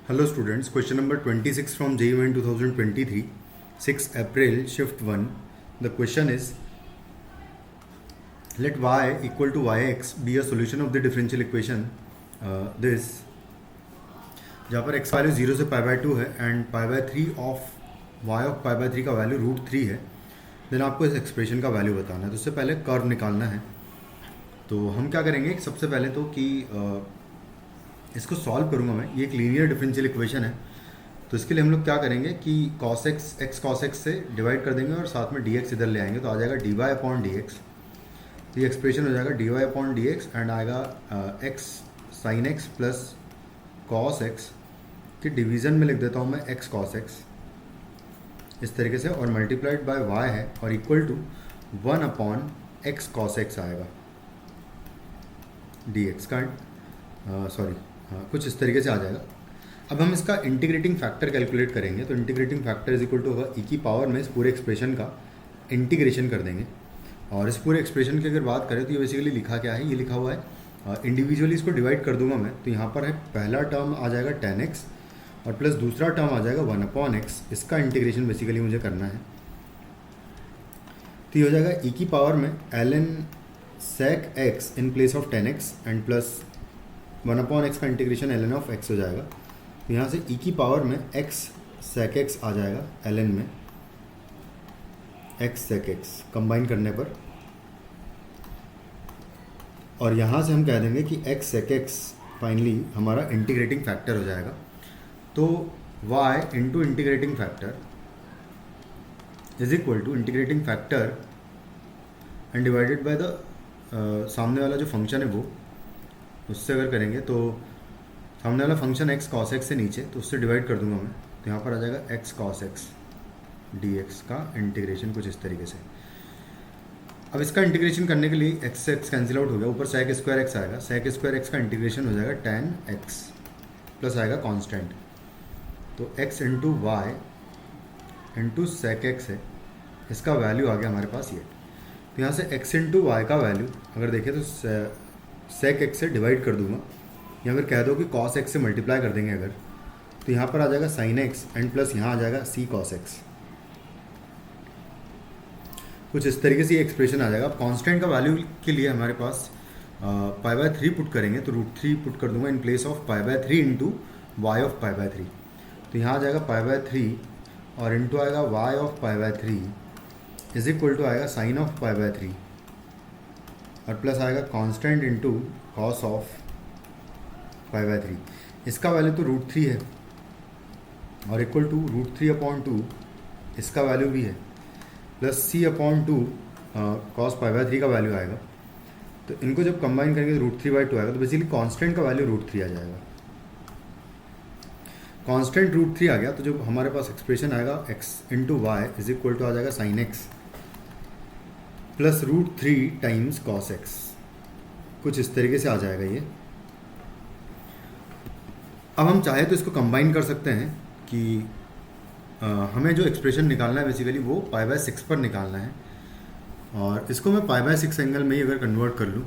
Hello students, question number 26 from JEE 2023, 6 April, shift 1. The question is, let y equal to yx be a solution of the differential equation this, जहाँ पर x value 0 से π/2 है and π/3 of y of π/3 का value √3 है, then आपको इस expression का value बताना है। तो उससे पहले कर्व निकालना है। तो हम क्या करेंगे, सबसे पहले तो कि इसको सॉल्व करूंगा मैं। ये एक लीनियर डिफरेंशियल इक्वेशन है, तो इसके लिए हम लोग क्या करेंगे कि cos x cos x से डिवाइड कर देंगे और साथ में dx इधर ले आएंगे, तो आ जाएगा dy/dx। तो ये एक्सप्रेशन हो जाएगा dy/dx एंड आएगा x sin x plus cos x कि डिवीज़न में लिख देता हूँ मैं x cos x इस तरीके से, और मल्टीप्लाइड बाय y है और equal to 1/x cos x आएगा dx का कुछ इस तरीके से आ जाएगा। अब हम इसका इंटीग्रेटिंग फैक्टर कैलकुलेट करेंगे, तो integrating factor is equal to होगा ई की पावर में इस पूरे एक्सप्रेशन का इंटीग्रेशन कर देंगे। और इस पूरे एक्सप्रेशन की अगर बात करें तो ये बेसिकली लिखा क्या है, ये लिखा हुआ है इंडिविजुअली इसको डिवाइड कर दूंगा मैं। तो यहाँ पर है पहला टर्म आ जाएगा 10x और प्लस दूसरा टर्म आ जाएगा 1/x। इसका इंटीग्रेशन बेसिकली मुझे करना है। तो ये हो जाएगा ई की पावर में ln sec x in place of 10x and plus 1/x का इंटीग्रेशन ln ऑफ x हो जाएगा। तो यहाँ से e की पावर में x sec x आ जाएगा ln में x sec x कंबाइन करने पर, और यहाँ से हम कह देंगे कि x sec x फाइनली हमारा इंटीग्रेटिंग फैक्टर हो जाएगा। तो y into integrating factor is equal to integrating factor and divided by the सामने वाला जो फंक्शन है वो, उससे अगर करेंगे तो सामने वाला फंक्शन x cos x से नीचे, तो उससे डिवाइड कर दूंगा मैं। तो यहाँ पर आ जाएगा x cos x dx का इंटीग्रेशन कुछ इस तरीके से। अब इसका इंटीग्रेशन करने के लिए x से x कैंसिल आउट हो गया, ऊपर sec स्क्वायर x आएगा। sec स्क्वायर x का इंटीग्रेशन हो जाएगा tan x प्लस आएगा कांस्टेंट। तो x into Y into sec x है, इसका वैल्यू आ गया हमारे पास ये। तो यहाँ से x इंटू वाई का वैल्यू अगर देखें तो sec x से डिवाइड कर दूंगा, या फिर कह दो कि cos x से मल्टीप्लाई कर देंगे अगर, तो यहाँ पर आ जाएगा sin x एंड प्लस यहाँ आ जाएगा c cos x। कुछ इस तरीके से ये एक्सप्रेशन आ जाएगा। अब कांस्टेंट का वैल्यू के लिए हमारे पास π/3 पुट करेंगे, तो √3 पुट कर दूंगा in place of π/3 into Y of π/3। तो यहाँ आ जाएगा π/3 और इंटू आएगा y of π/3 is equal to आएगा साइन ऑफ π/3 और प्लस आएगा कांस्टेंट इंटू कॉस ऑफ π/3। इसका वैल्यू तो √3 है और इक्वल टू √3/2 इसका वैल्यू भी है, प्लस c/2 कॉस π/3 का वैल्यू आएगा। तो इनको जब कंबाइन करेंगे तो √3/2 आएगा। तो बेसिकली कांस्टेंट का वैल्यू √3 आ जाएगा। कांस्टेंट √3 आ गया, तो जब हमारे पास एक्सप्रेशन आएगा x into Y is equal to आ जाएगा sine x plus √3 times cos x। कुछ इस तरीके से आ जाएगा ये। अब हम चाहे तो इसको कंबाइन कर सकते हैं कि हमें जो एक्सप्रेशन निकालना है बेसिकली वो π/6 पर निकालना है, और इसको मैं π/6 एंगल में ही अगर कन्वर्ट कर लूँ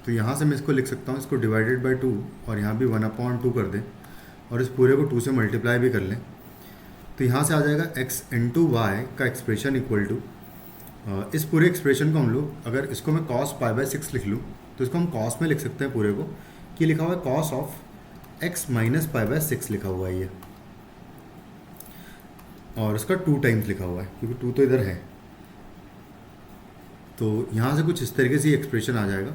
तो यहाँ से मैं इसको लिख सकता हूँ, इसको डिवाइडेड बाय 2 और यहाँ भी 1/2 कर दें और इस पूरे को 2 से मल्टीप्लाई भी कर लें। तो यहाँ से आ जाएगा x इंटू वाई का एक्सप्रेशन इक्वल टू, इस पूरे एक्सप्रेशन को हम लोग अगर इसको मैं cos π/6 लिख लूँ तो इसको हम cos में लिख सकते हैं पूरे को, कि लिखा हुआ है cos ऑफ x माइनस π/6 लिखा हुआ है ये, और इसका 2 टाइम्स लिखा हुआ है क्योंकि 2 तो इधर है। तो यहाँ से कुछ इस तरीके से एक्सप्रेशन आ जाएगा।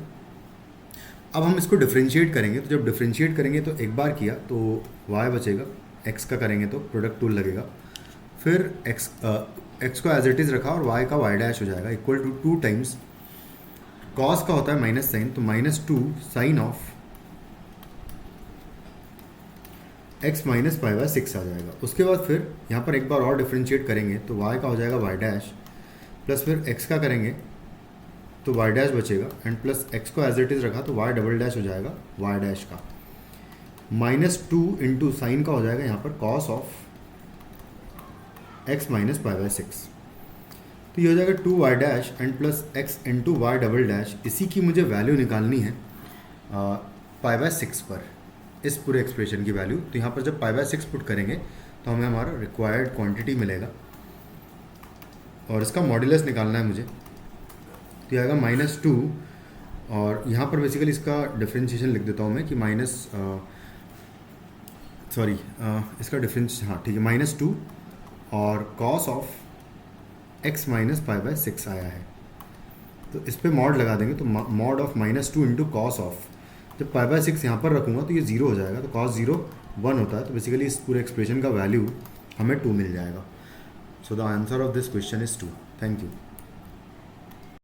अब हम इसको डिफरेंशिएट करेंगे, तो जब डिफरेंशिएट करेंगे तो एक बार किया तो y बचेगा, x का करेंगे तो प्रोडक्ट टूल लगेगा, फिर x को एज इट इज़ रखा और y का y डैश हो जाएगा इक्वल टू 2 टाइम्स cos का होता है माइनस साइन, तो -2 साइन ऑफ x माइनस π/6 आ जाएगा। उसके बाद फिर यहाँ पर एक बार और डिफरेंशिएट करेंगे तो y का हो जाएगा y डैश, प्लस फिर x का करेंगे तो y डैश बचेगा एंड प्लस x को एज इट इज़ रखा तो y डबल डैश हो जाएगा y डैश का, -2 इंटू साइन का हो जाएगा यहाँ पर cos ऑफ x माइनस π/6। तो ये हो जाएगा 2y dash and plus x into Y double dash. इसी की मुझे वैल्यू निकालनी है π/6 पर। इस पूरे एक्सप्रेशन की वैल्यू। तो यहाँ पर जब π/6 पुट करेंगे तो हमें हमारा रिक्वायर्ड क्वांटिटी मिलेगा और इसका मॉड्यूलस निकालना है मुझे। तो ये आएगा -2 और यहाँ पर बेसिकली इसका डिफ्रेंशिएशन लिख देता हूँ मैं कि इसका डिफरेंस, हाँ ठीक है, -2 और कॉस ऑफ x माइनस π/6 आया है। तो इस पर मॉड लगा देंगे तो mod of -2 into cos of, जब π/6 यहाँ पर रखूँगा तो ये 0 हो जाएगा, तो cos 0 1 होता है। तो बेसिकली इस पूरे एक्सप्रेशन का वैल्यू हमें 2 मिल जाएगा। So the answer of this question is 2। Thank you.